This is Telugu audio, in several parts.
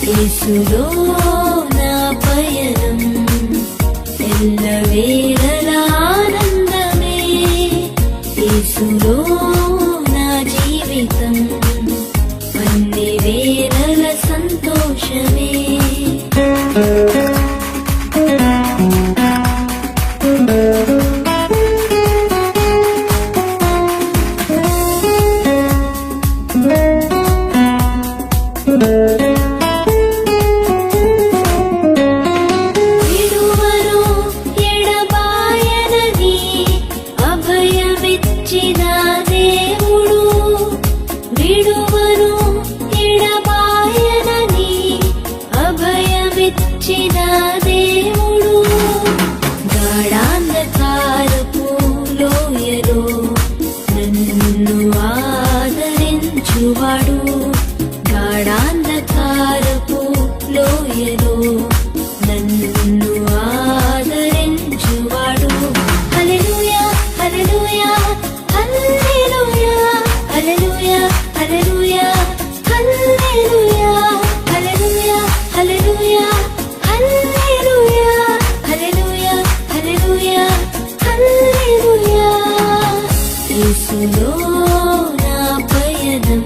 యేసులో నా పయనం ఎల్లవేళలా ఆనందమే, యేసులో నా జీవితం అన్ని వేళల సంతోషమే. గాఢాంధకారపు లోయలో నన్ను ఆదరించువాడు. హల్లెలూయా హల్లెలూయా హల్లెలూయా హల్లెలూయా హల్లెలూయా హల్లెలూయా హల్లెలూయా హల్లెలూయా హల్లెలూయా హల్లెలూయా హల్లెలూయా హల్లెలూయా. యేసులో నా పయనం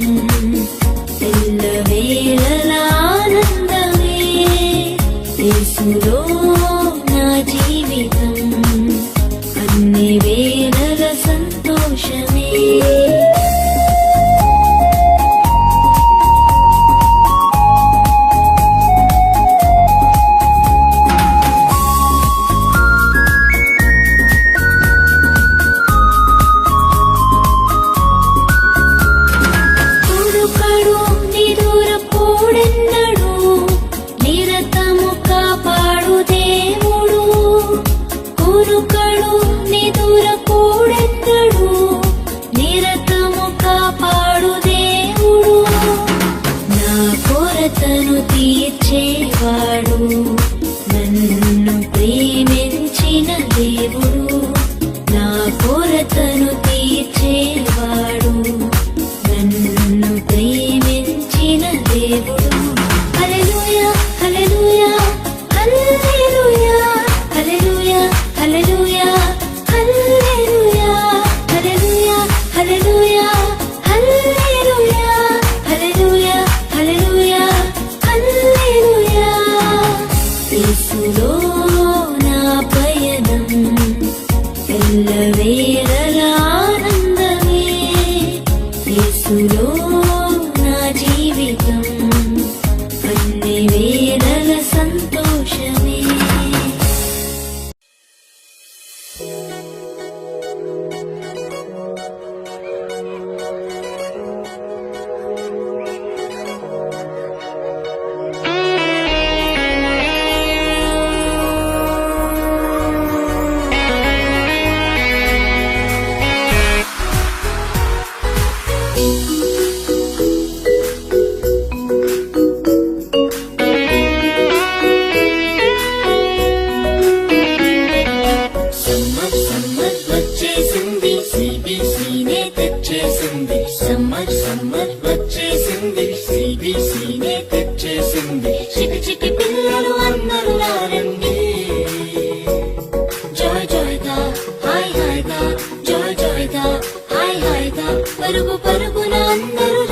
ఎల్లవేళలా ఆనందమే, యేసులో నా జీవితం అన్ని వేళల సంతోషమే. కొరతను తీర్చేవాడు, నన్ను ప్రేమించిన దేవుడు. నా కొరతను తీర్చేవాడు, నన్ను ప్రేమించిన దేవుడు. హల్లెలూయా హల్లెలూయా హల్లెలూయా హల్లెలూయా హల్లెలూయా హల్లెలూయా హల్లెలూయా హల్లెలూయా హల్లెలూయా హల్లెలూయా హల్లెలూయా హల్లెలూయా. యేసులో నా పయనం ఎల్లవేళలా ఆనందమే, యేసులో నా జీవితం అన్ని వేళల సంతోషమే. పరుగు పరుగున అందరూ